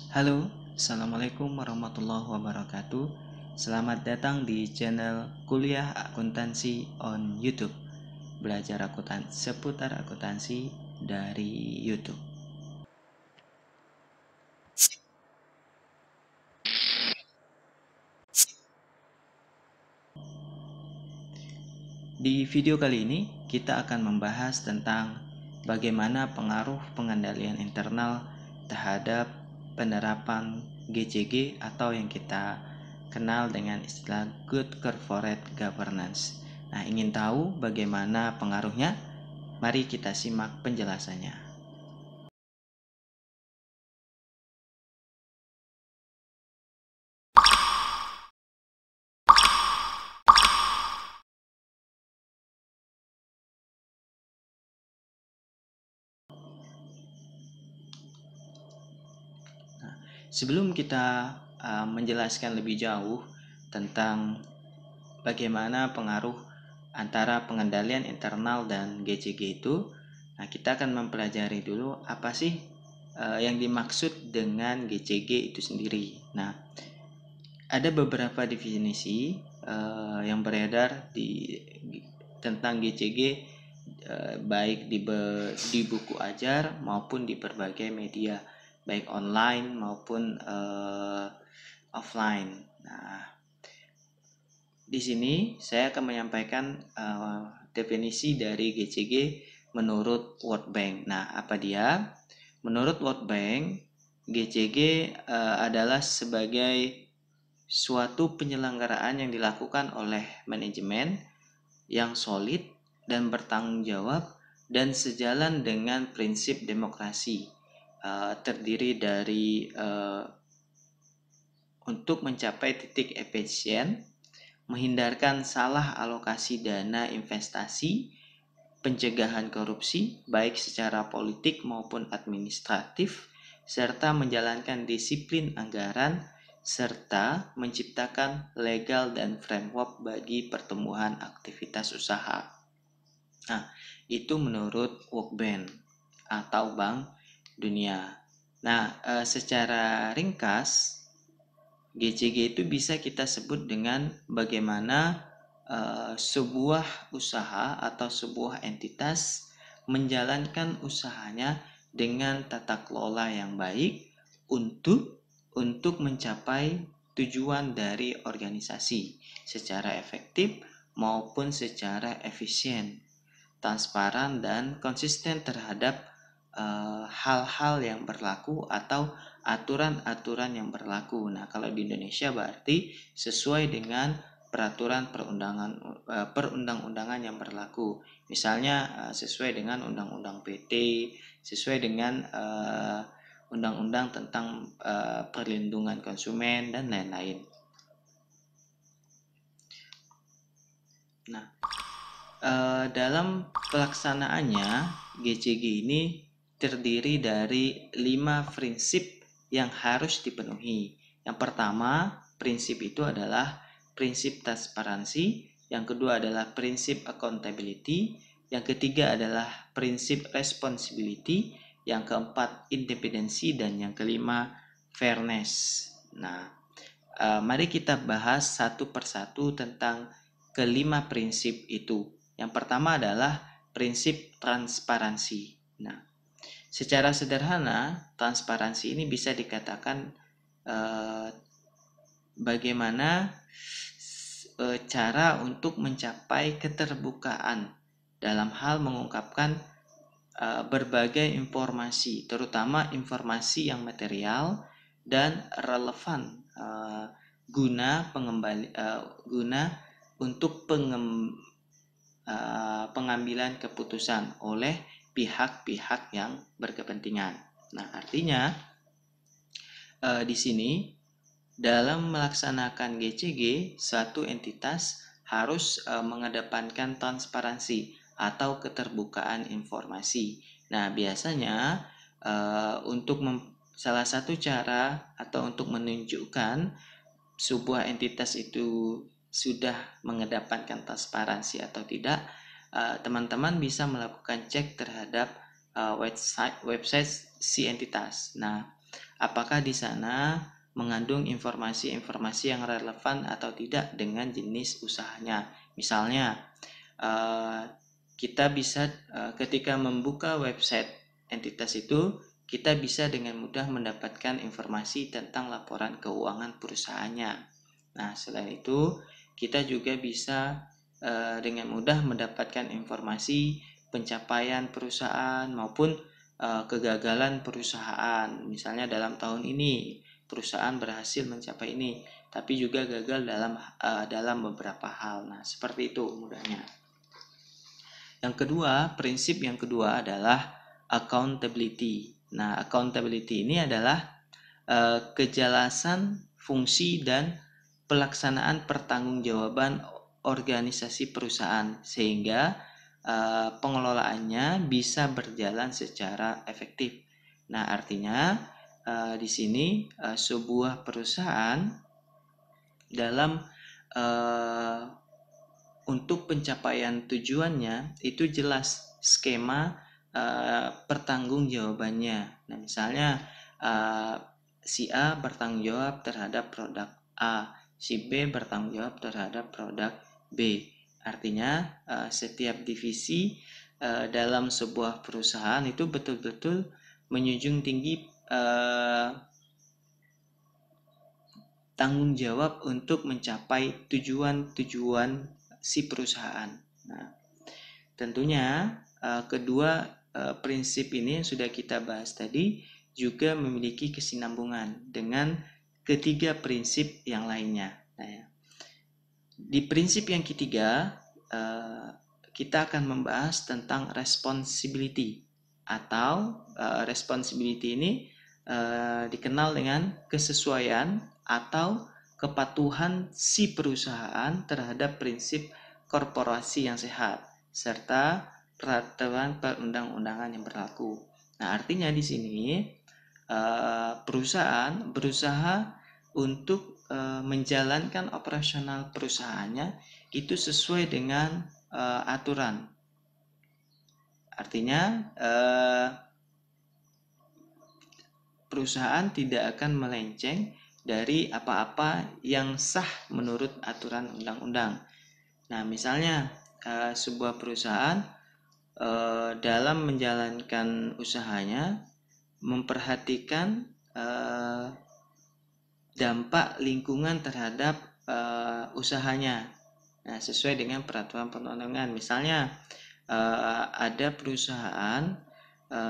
Halo, Assalamualaikum warahmatullahi wabarakatuh. Selamat datang di channel Kuliah Akuntansi on YouTube. Belajar seputar akuntansi dari YouTube. Di video kali ini kita akan membahas tentang bagaimana pengaruh pengendalian internal terhadap penerapan GCG atau yang kita kenal dengan istilah Good Corporate Governance. Nah, ingin tahu bagaimana pengaruhnya? Mari kita simak penjelasannya. Sebelum kita menjelaskan lebih jauh tentang bagaimana pengaruh antara pengendalian internal dan GCG itu, nah kita akan mempelajari dulu apa sih yang dimaksud dengan GCG itu sendiri. Nah, ada beberapa definisi yang beredar tentang GCG baik di buku ajar maupun di berbagai media, baik online maupun offline. Nah, di sini saya akan menyampaikan definisi dari GCG menurut World Bank. Nah, apa dia? Menurut World Bank, GCG adalah sebagai suatu penyelenggaraan yang dilakukan oleh manajemen yang solid dan bertanggung jawab dan sejalan dengan prinsip demokrasi, terdiri dari untuk mencapai titik efisien, menghindarkan salah alokasi dana investasi, pencegahan korupsi baik secara politik maupun administratif, serta menjalankan disiplin anggaran serta menciptakan legal dan framework bagi pertumbuhan aktivitas usaha. Nah, itu menurut World Bank atau Bank Dunia. Nah, secara ringkas, GCG itu bisa kita sebut dengan bagaimana sebuah usaha atau sebuah entitas menjalankan usahanya dengan tata kelola yang baik untuk mencapai tujuan dari organisasi secara efektif maupun secara efisien, transparan dan konsisten terhadap hal-hal yang berlaku atau aturan-aturan yang berlaku. Nah, kalau di Indonesia berarti sesuai dengan peraturan perundang-undangan yang berlaku. Misalnya sesuai dengan Undang-Undang PT, sesuai dengan Undang-Undang tentang perlindungan konsumen dan lain-lain. Nah, dalam pelaksanaannya GCG ini terdiri dari 5 prinsip yang harus dipenuhi. Yang pertama, prinsip itu adalah prinsip transparansi, yang kedua adalah prinsip accountability, yang ketiga adalah prinsip responsibility, yang keempat independensi, dan yang kelima fairness. Nah, mari kita bahas satu persatu tentang kelima prinsip itu. Yang pertama adalah prinsip transparansi. Nah, secara sederhana, transparansi ini bisa dikatakan bagaimana cara untuk mencapai keterbukaan dalam hal mengungkapkan berbagai informasi, terutama informasi yang material dan relevan guna untuk pengambilan keputusan oleh pihak-pihak yang berkepentingan. Nah, artinya di sini dalam melaksanakan GCG, satu entitas harus mengedepankan transparansi atau keterbukaan informasi. Nah, biasanya untuk salah satu cara atau untuk menunjukkan sebuah entitas itu sudah mengedepankan transparansi atau tidak, teman-teman bisa melakukan cek terhadap website si entitas. Nah, apakah di sana mengandung informasi-informasi yang relevan atau tidak dengan jenis usahanya. Misalnya, kita bisa ketika membuka website entitas itu, kita bisa dengan mudah mendapatkan informasi tentang laporan keuangan perusahaannya. Nah, selain itu, kita juga bisa dengan mudah mendapatkan informasi pencapaian perusahaan maupun kegagalan perusahaan. Misalnya dalam tahun ini perusahaan berhasil mencapai ini, tapi juga gagal dalam beberapa hal. Nah, seperti itu mudahnya. Yang kedua, prinsip yang kedua adalah accountability. Nah, accountability ini adalah kejelasan fungsi dan pelaksanaan pertanggungjawaban organisasi perusahaan sehingga pengelolaannya bisa berjalan secara efektif. Nah, artinya di sini sebuah perusahaan dalam untuk pencapaian tujuannya itu jelas skema pertanggungjawabannya. Nah, misalnya si A bertanggung jawab terhadap produk A, si B bertanggung jawab terhadap produk B. Artinya setiap divisi dalam sebuah perusahaan itu betul-betul menjunjung tinggi tanggung jawab untuk mencapai tujuan-tujuan si perusahaan. Nah, tentunya kedua prinsip ini yang sudah kita bahas tadi juga memiliki kesinambungan dengan ketiga prinsip yang lainnya. Nah, ya. Di prinsip yang ketiga, kita akan membahas tentang responsibility atau responsibility ini dikenal dengan kesesuaian atau kepatuhan si perusahaan terhadap prinsip korporasi yang sehat serta peraturan perundang-undangan yang berlaku. Nah, artinya di sini perusahaan berusaha untuk menjalankan operasional perusahaannya itu sesuai dengan aturan. Artinya perusahaan tidak akan melenceng dari apa-apa yang sah menurut aturan undang-undang. Nah, misalnya sebuah perusahaan dalam menjalankan usahanya memperhatikan dampak lingkungan terhadap usahanya. Nah, sesuai dengan peraturan perundang-undangan. Misalnya ada perusahaan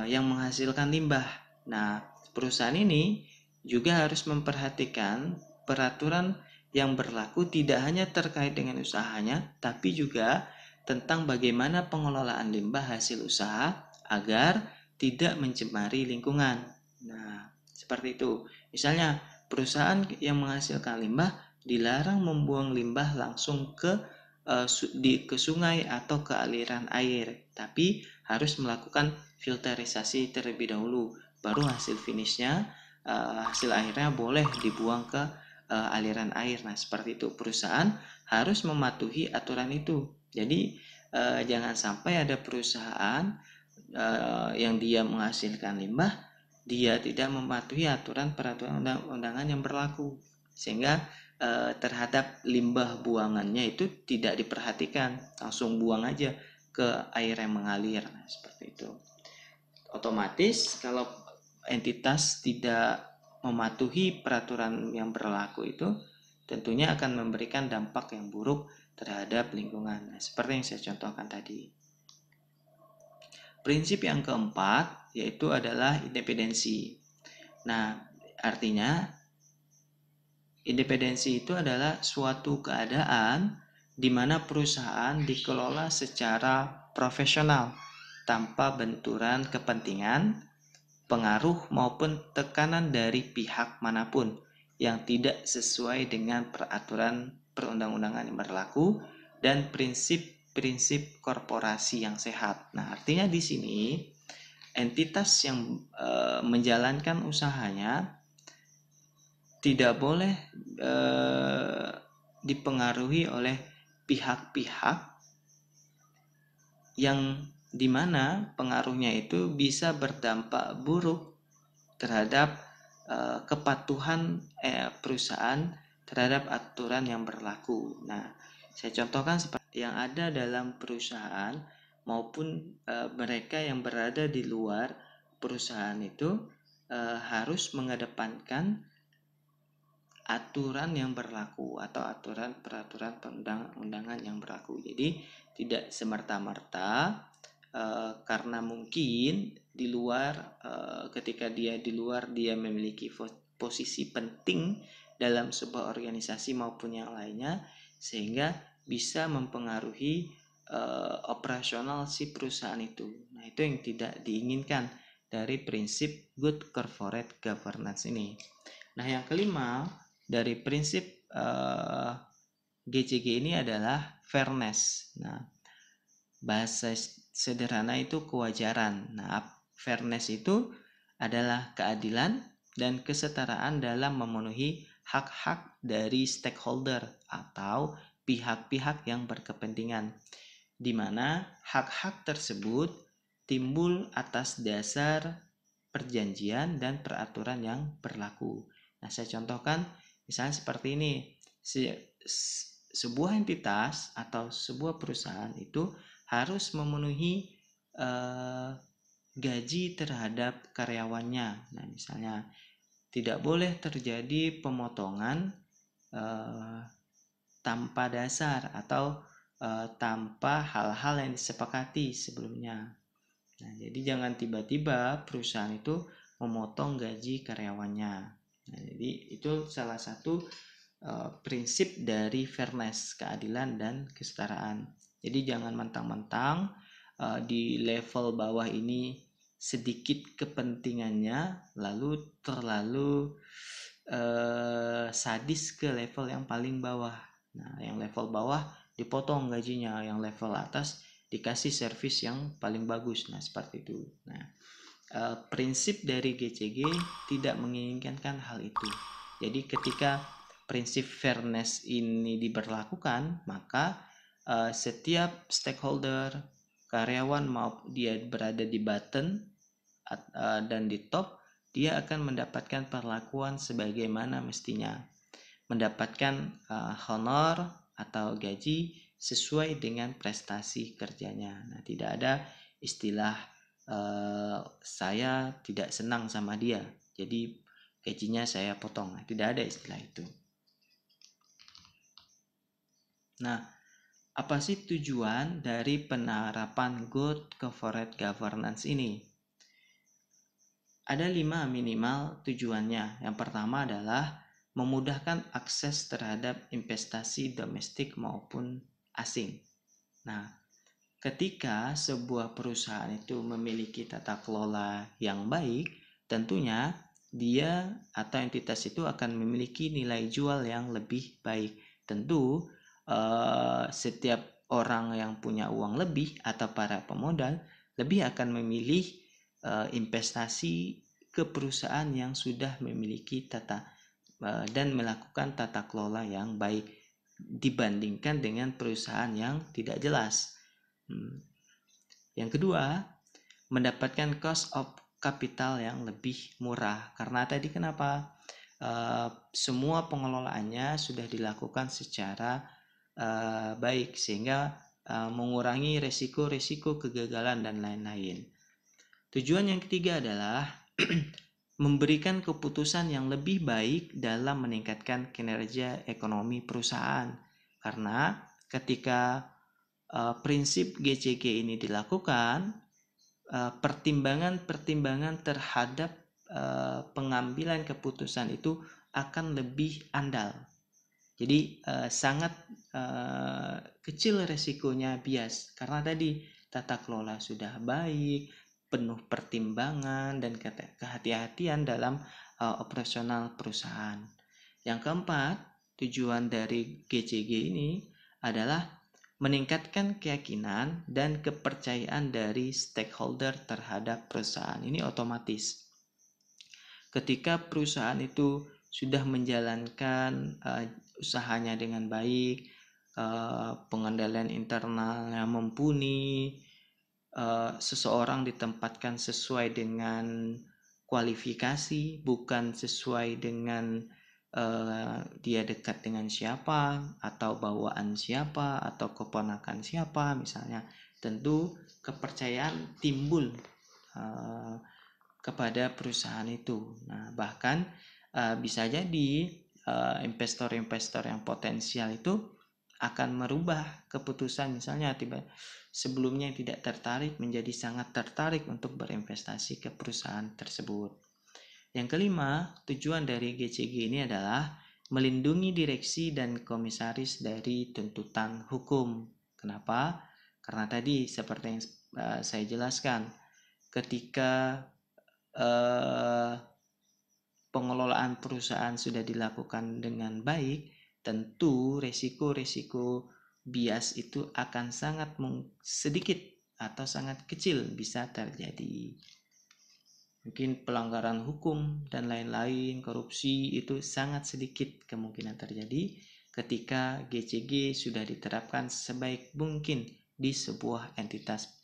yang menghasilkan limbah. Nah, perusahaan ini juga harus memperhatikan peraturan yang berlaku tidak hanya terkait dengan usahanya, tapi juga tentang bagaimana pengelolaan limbah hasil usaha agar tidak mencemari lingkungan. Nah, seperti itu. Misalnya, perusahaan yang menghasilkan limbah dilarang membuang limbah langsung ke sungai atau ke aliran air, tapi harus melakukan filterisasi terlebih dahulu. Baru hasil finishnya, hasil akhirnya boleh dibuang ke aliran air. Nah, seperti itu. Perusahaan harus mematuhi aturan itu. Jadi jangan sampai ada perusahaan yang dia menghasilkan limbah, dia tidak mematuhi aturan peraturan undangan yang berlaku, sehingga terhadap limbah buangannya itu tidak diperhatikan, langsung buang aja ke air yang mengalir. Nah, seperti itu. Otomatis kalau entitas tidak mematuhi peraturan yang berlaku itu tentunya akan memberikan dampak yang buruk terhadap lingkungan. Nah, seperti yang saya contohkan tadi. Prinsip yang keempat yaitu adalah independensi. Nah, artinya independensi itu adalah suatu keadaan di mana perusahaan dikelola secara profesional tanpa benturan kepentingan, pengaruh maupun tekanan dari pihak manapun yang tidak sesuai dengan peraturan perundang-undangan yang berlaku dan prinsip-prinsip korporasi yang sehat. Nah, artinya di sini entitas yang menjalankan usahanya tidak boleh dipengaruhi oleh pihak-pihak yang dimana pengaruhnya itu bisa berdampak buruk terhadap kepatuhan perusahaan terhadap aturan yang berlaku. Nah, saya contohkan seperti yang ada dalam perusahaan maupun mereka yang berada di luar perusahaan itu harus mengedepankan aturan yang berlaku atau peraturan perundang-undangan yang berlaku. Jadi tidak semerta-merta karena mungkin di luar ketika dia di luar dia memiliki posisi penting dalam sebuah organisasi maupun yang lainnya sehingga bisa mempengaruhi operasional si perusahaan itu. Nah, itu yang tidak diinginkan dari prinsip good corporate governance ini. Nah, yang kelima dari prinsip GCG ini adalah fairness. Nah, bahasa sederhana itu kewajaran. Nah, fairness itu adalah keadilan dan kesetaraan dalam memenuhi hak-hak dari stakeholder atau pihak-pihak yang berkepentingan, di mana hak-hak tersebut timbul atas dasar perjanjian dan peraturan yang berlaku. Nah, saya contohkan misalnya seperti ini. Sebuah entitas atau sebuah perusahaan itu harus memenuhi gaji terhadap karyawannya. Nah, misalnya tidak boleh terjadi pemotongan tanpa dasar atau tanpa hal-hal yang disepakati sebelumnya. Nah, jadi jangan tiba-tiba perusahaan itu memotong gaji karyawannya. Nah, jadi itu salah satu prinsip dari fairness, keadilan dan kesetaraan. Jadi jangan mentang-mentang di level bawah ini sedikit kepentingannya lalu terlalu sadis ke level yang paling bawah. Nah, yang level bawah dipotong gajinya, yang level atas dikasih servis yang paling bagus. Nah, seperti itu. Nah, prinsip dari GCG tidak menginginkan hal itu. Jadi ketika prinsip fairness ini diberlakukan, maka setiap stakeholder, karyawan maupun dia berada di bottom dan di top, dia akan mendapatkan perlakuan sebagaimana mestinya, mendapatkan honor atau gaji sesuai dengan prestasi kerjanya. Nah, tidak ada istilah saya tidak senang sama dia, jadi gajinya saya potong. Nah, tidak ada istilah itu. Nah, apa sih tujuan dari penerapan good corporate governance ini? Ada 5 minimal tujuannya. Yang pertama adalah memudahkan akses terhadap investasi domestik maupun asing. Nah, ketika sebuah perusahaan itu memiliki tata kelola yang baik, tentunya dia atau entitas itu akan memiliki nilai jual yang lebih baik. Tentu setiap orang yang punya uang lebih atau para pemodal lebih akan memilih investasi ke perusahaan yang sudah memiliki dan melakukan tata kelola yang baik dibandingkan dengan perusahaan yang tidak jelas. Yang kedua, mendapatkan cost of capital yang lebih murah. Karena tadi kenapa? Semua pengelolaannya sudah dilakukan secara baik sehingga mengurangi resiko-resiko kegagalan dan lain-lain. Tujuan yang ketiga adalah memberikan keputusan yang lebih baik dalam meningkatkan kinerja ekonomi perusahaan. Karena ketika prinsip GCG ini dilakukan, pertimbangan-pertimbangan terhadap pengambilan keputusan itu akan lebih andal. Jadi sangat kecil resikonya bias karena tadi tata kelola sudah baik, penuh pertimbangan dan kehati-hatian dalam operasional perusahaan. Yang keempat, tujuan dari GCG ini adalah meningkatkan keyakinan dan kepercayaan dari stakeholder terhadap perusahaan. Ini otomatis. Ketika perusahaan itu sudah menjalankan usahanya dengan baik, pengendalian internalnya mumpuni, seseorang ditempatkan sesuai dengan kualifikasi, bukan sesuai dengan dia dekat dengan siapa, atau bawaan siapa, atau keponakan siapa misalnya. Tentu kepercayaan timbul kepada perusahaan itu. Nah, bahkan bisa jadi investor-investor yang potensial itu akan merubah keputusan, misalnya sebelumnya tidak tertarik menjadi sangat tertarik untuk berinvestasi ke perusahaan tersebut. Yang kelima, tujuan dari GCG ini adalah melindungi direksi dan komisaris dari tuntutan hukum. Kenapa? Karena tadi seperti yang saya jelaskan, ketika pengelolaan perusahaan sudah dilakukan dengan baik, tentu resiko-resiko bias itu akan sangat sedikit atau sangat kecil bisa terjadi. Mungkin pelanggaran hukum dan lain-lain, korupsi itu sangat sedikit kemungkinan terjadi ketika GCG sudah diterapkan sebaik mungkin di sebuah entitas